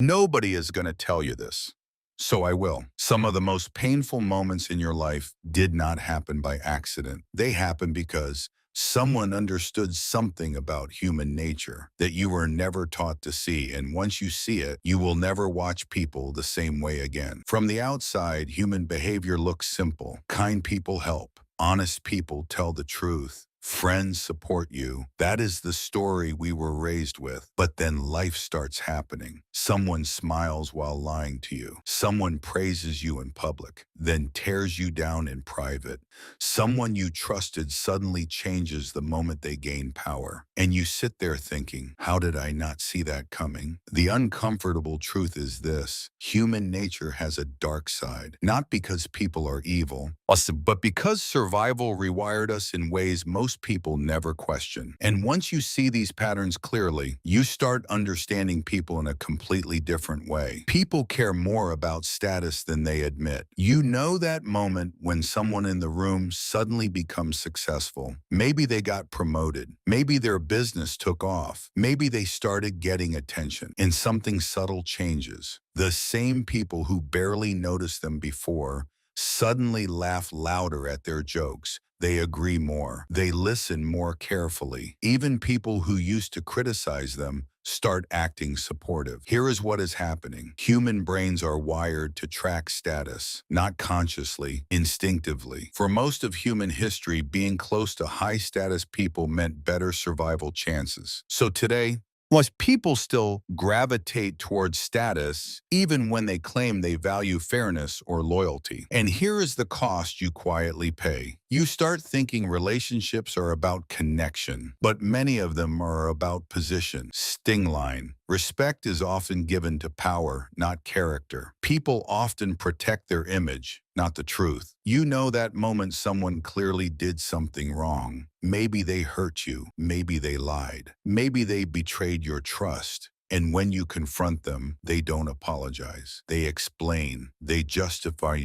Nobody is going to tell you this, so I will. Some of the most painful moments in your life did not happen by accident. They happened because someone understood something about human nature that you were never taught to see, and once you see it, you will never watch people the same way again. From the outside, human behavior looks simple. Kind people help. Honest people tell the truth. Friends support you. That is the story we were raised with. But then life starts happening. Someone smiles while lying to you. Someone praises you in public, then tears you down in private. Someone you trusted suddenly changes the moment they gain power. And you sit there thinking, how did I not see that coming? The uncomfortable truth is this: human nature has a dark side, not because people are evil, but because survival rewired us in ways most people never question. And once you see these patterns clearly, you start understanding people in a completely different way. People care more about status than they admit. You know that moment when someone in the room suddenly becomes successful. Maybe they got promoted. Maybe their business took off. Maybe they started getting attention, and something subtle changes. The same people who barely noticed them before suddenly laugh louder at their jokes. They agree more. They listen more carefully. Even people who used to criticize them start acting supportive. Here is what is happening. Human brains are wired to track status, not consciously, instinctively. For most of human history, being close to high-status people meant better survival chances. So today, most people still gravitate towards status even when they claim they value fairness or loyalty. And here is the cost you quietly pay. You start thinking relationships are about connection, but many of them are about position. Sting line. Respect is often given to power, not character. People often protect their image, not the truth. You know that moment someone clearly did something wrong. Maybe they hurt you. Maybe they lied. Maybe they betrayed your trust. And when you confront them, they don't apologize. They explain. They justify.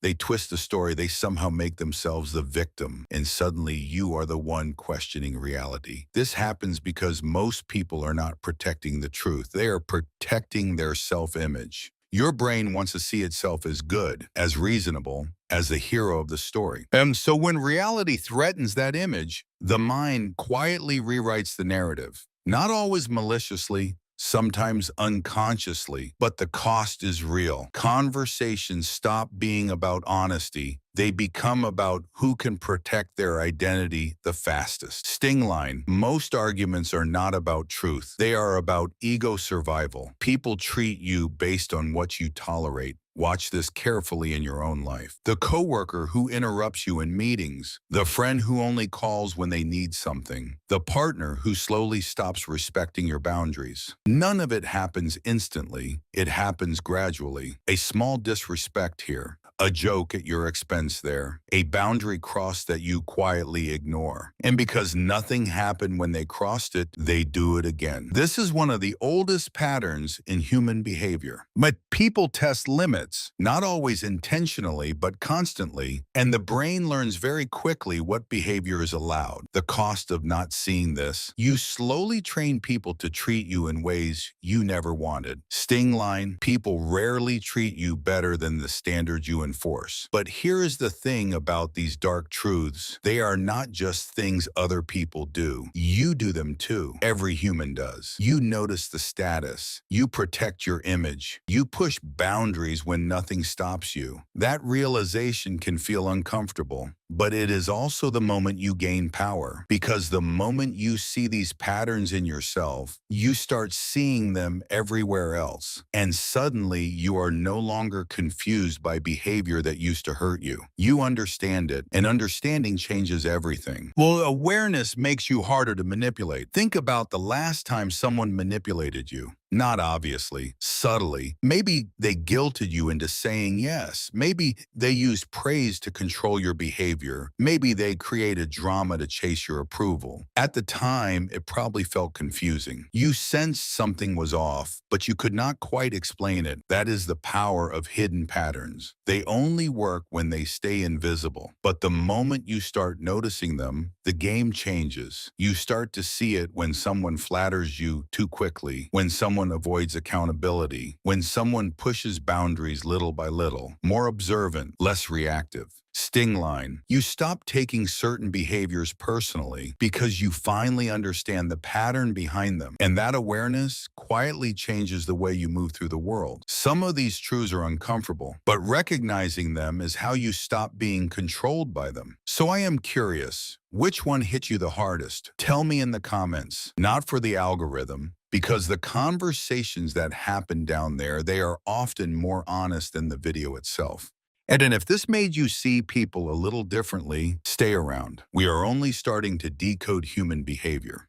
They twist the story. They somehow make themselves the victim. And suddenly you are the one questioning reality. This happens because most people are not protecting the truth. They are protecting their self-image. Your brain wants to see itself as good, as reasonable, as the hero of the story. And so when reality threatens that image, the mind quietly rewrites the narrative. Not always maliciously, sometimes unconsciously, but the cost is real. Conversations stop being about honesty. They become about who can protect their identity the fastest. Sting line. Most arguments are not about truth. They are about ego survival. People treat you based on what you tolerate. Watch this carefully in your own life. The coworker who interrupts you in meetings, the friend who only calls when they need something, the partner who slowly stops respecting your boundaries. None of it happens instantly. It happens gradually. A small disrespect here, a joke at your expense there, a boundary crossed that you quietly ignore. And because nothing happened when they crossed it, they do it again. This is one of the oldest patterns in human behavior. But people test limits, not always intentionally, but constantly, and the brain learns very quickly what behavior is allowed. The cost of not seeing this: you slowly train people to treat you in ways you never wanted. Sting line. People rarely treat you better than the standards you enforce. But here is the thing about these dark truths. They are not just things other people do. You do them too. Every human does. You notice the status. You protect your image. You push boundaries when nothing stops you. That realization can feel uncomfortable, but it is also the moment you gain power. Because the moment you see these patterns in yourself, you start seeing them everywhere else. And suddenly you are no longer confused by behavior that used to hurt you. You understand it, and understanding changes everything. Well, awareness makes you harder to manipulate. Think about the last time someone manipulated you. Not obviously, subtly. Maybe they guilted you into saying yes. Maybe they used praise to control your behavior. Maybe they created drama to chase your approval. At the time, it probably felt confusing. You sensed something was off, but you could not quite explain it. That is the power of hidden patterns. They only work when they stay invisible. But the moment you start noticing them, the game changes. You start to see it when someone flatters you too quickly, when someone someone avoids accountability, when someone pushes boundaries little by little, more observant, less reactive. Sting line. You stop taking certain behaviors personally because you finally understand the pattern behind them. And that awareness quietly changes the way you move through the world. Some of these truths are uncomfortable, but recognizing them is how you stop being controlled by them. So I am curious, which one hit you the hardest? Tell me in the comments. Not for the algorithm, because the conversations that happen down there, they are often more honest than the video itself. And if this made you see people a little differently, stay around. We are only starting to decode human behavior.